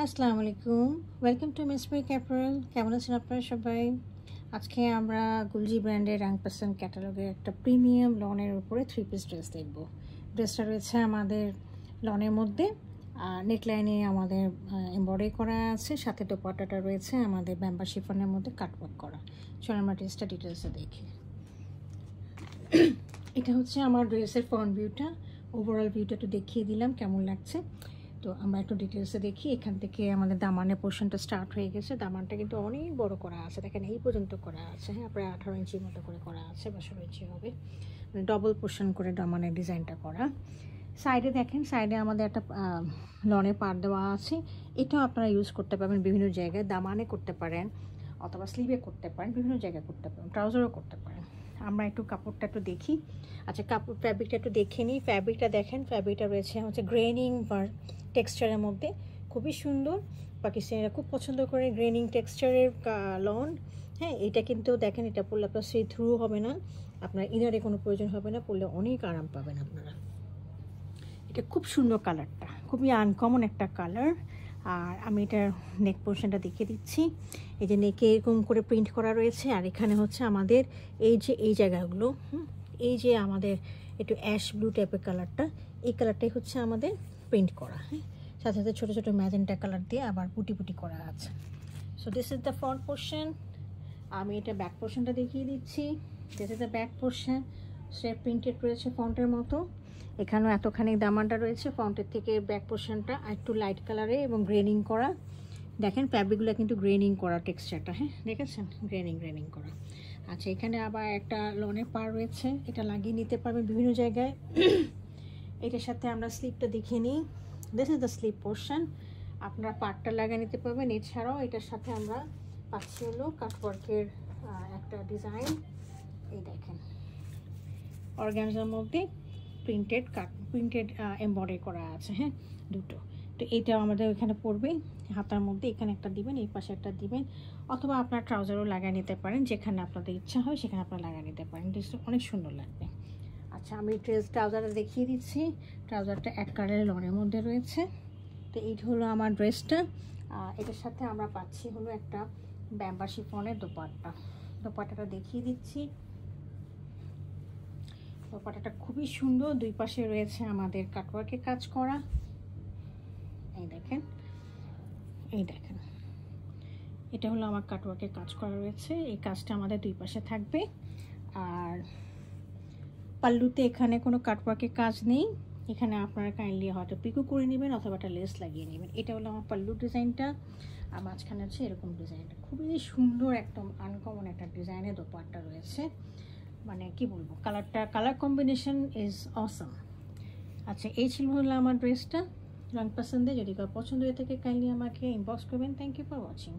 আসসালামু আলাইকুম, welcome to miss make apparel. কেমন আছেন আপনারা সবাই? আজকে আমরা গুলজি ব্র্যান্ডের রাংপাসান ক্যাটালগের একটা প্রিমিয়াম লনের উপরে 3 পিস ড্রেস দেখব। ড্রেসটা রয়েছে আমাদের লনের মধ্যে, নেকলাইনে আমাদের এমব্রয়ডারি করা আছে, সাথে দোপাট্টাটা রয়েছে আমাদের ব্যাম্বা শিফনের মধ্যে কাটওয়ার্ক করা। চলুন আমরা ড্রেসটা ডিটেলসে দেখি। এটা হচ্ছে আমার ড্রেসের ফ্রন্ট ভিউটা, ওভারঅল ভিউটা একটু দেখিয়ে দিলাম কেমন লাগছে। তো আমরা একটু ডিটেলসে দেখি। এখান থেকে আমাদের দামানের পোর্শনটা স্টার্ট হয়ে গেছে। দামানটা কিন্তু অনেক বড় করা আছে, দেখেন এই পর্যন্ত করা আছে। হ্যাঁ, প্রায় 18 ইঞ্চির মতো করে করা আছে বা 16 ইঞ্চি হবে, মানে ডবল পোর্শন করে দামানের ডিজাইনটা করা। সাইডে দেখেন, সাইডে আমাদের একটা লনের পাড় দেওয়া আছে। এটাও আপনারা ইউজ করতে পারবেন বিভিন্ন জায়গায়, দামানে করতে পারেন অথবা স্লিভে করতে পারেন, বিভিন্ন জায়গায় করতে পারেন, ট্রাউজারও করতে পারেন। আমরা একটু কাপড়টা একটু দেখি। আচ্ছা, কাপড় ফ্যাব্রিকটা একটু দেখে নিই। ফ্যাব্রিকটা দেখেন, ফ্যাব্রিকটা রয়েছে হচ্ছে গ্রেনিং টেক্সচারের মধ্যে, খুবই সুন্দর। পাকিস্তানিরা খুব পছন্দ করে গ্রেনিং টেক্সচারের লন। হ্যাঁ, এটা কিন্তু দেখেন, এটা পরলে আপনার সি থ্রু হবে না, আপনার ইনারে কোনো প্রয়োজন হবে না, পরলে অনেক আরাম পাবেন আপনারা। এটা খুব সুন্দর কালারটা, খুবই আনকমন একটা কালার। আর আমি এটার নেক পোর্শনটা দেখিয়ে দিচ্ছি। এই যে নেকে এরকম করে প্রিন্ট করা রয়েছে, আর এখানে হচ্ছে আমাদের এই জায়গাগুলো, এই যে আমাদের একটু অ্যাশ ব্লু টাইপের কালারটা, এই কালারটাই হচ্ছে আমাদের প্রিন্ট করা। হ্যাঁ, সাথে সাথে ছোটো ছোটো ম্যাজেন্টা কালার দিয়ে আবার পুটি পুটি করা আছে। So this is the front portion. আমি এটা ব্যাক পোর্শনটা দেখিয়ে দিচ্ছি। This is the back portion, say printed রয়েছে ফন্টের মতো। এখানেও এতখানি দামানটা রয়েছে। ফ্রন্টের থেকে ব্যাক পোর্শনটা একটু লাইট কালারে এবং গ্রেনিং করা। দেখেন ফ্যাব্রিকগুলো কিন্তু গ্রেনিং করা টেক্সচারটা, হ্যাঁ দেখেছেন, গ্রেনিং করা। আচ্ছা, এখানে আবার একটা লনের পার রয়েছে, এটা লাগিয়ে নিতে পারবেন বিভিন্ন জায়গায়। এটার সাথে আমরা স্লিপটা দেখে নিই। This is the slip portion, আপনারা পার্টটা লাগিয়ে নিতে পারবেন। এছাড়াও এটার সাথে আমরা পাচ্ছি হলো কাটওয়ার্কের একটা ডিজাইন। এই দেখেন, অর্গানজার মধ্যে প্রিন্টেড এমব্রয়ডারি করা আছে। হ্যাঁ, দুটো। তো এইটাও আমাদের এখানে পড়বে, হাতার মধ্যে এখানে একটা দিবেন, এই পাশে একটা দিবেন, অথবা আপনার ট্রাউজারও লাগিয়ে নিতে পারেন, যেখানে আপনাদের ইচ্ছা হয় সেখানে আপনারা লাগিয়ে নিতে পারেন। ড্রেসটা অনেক সুন্দর লাগবে। আচ্ছা, আমি ট্রাউজারটা দেখিয়ে দিচ্ছি। ট্রাউজারটা এক কালারের লনের মধ্যে রয়েছে। তো এইটা হলো আমার ড্রেসটা। এটার সাথে আমরা পাচ্ছি হলো একটা ব্যাম্বা শিফনের দোপাট্টাটা দেখিয়ে দিচ্ছি। দোপাট্টাটা খুবই সুন্দর, দুই পাশে রয়েছে আমাদের কাটওয়ার্কে কাজ করা। এই দেখেন, এটা হলো আমার কাটওয়ার্কে কাজ করা রয়েছে। এই কাজটা আমাদের দুই পাশে থাকবে। আর পাল্লুতে এখানে কোনো কাটওয়ার্কের কাজ নেই, এখানে আপনারা কাইন্ডলি হয়তো পিকো করে নেবেন অথবা একটা লেস লাগিয়ে নেবেন। এটা হলো আমার পাল্লু ডিজাইনটা, আর মাঝখানে হচ্ছে এরকম ডিজাইনটা। খুবই সুন্দর, একদম আনকমন একটা ডিজাইনের দোপাট্টা রয়েছে। মানে কি বলবো, কালার কম্বিনেশন ইজ অসাম। আচ্ছা, এই ছিল হলো আমার ড্রেসটা। রং পছন্দে যদি কারো পছন্দ হয়ে থাকে কাইন্ডলি আমাকে ইনবক্স করবেন। Thank you for watching.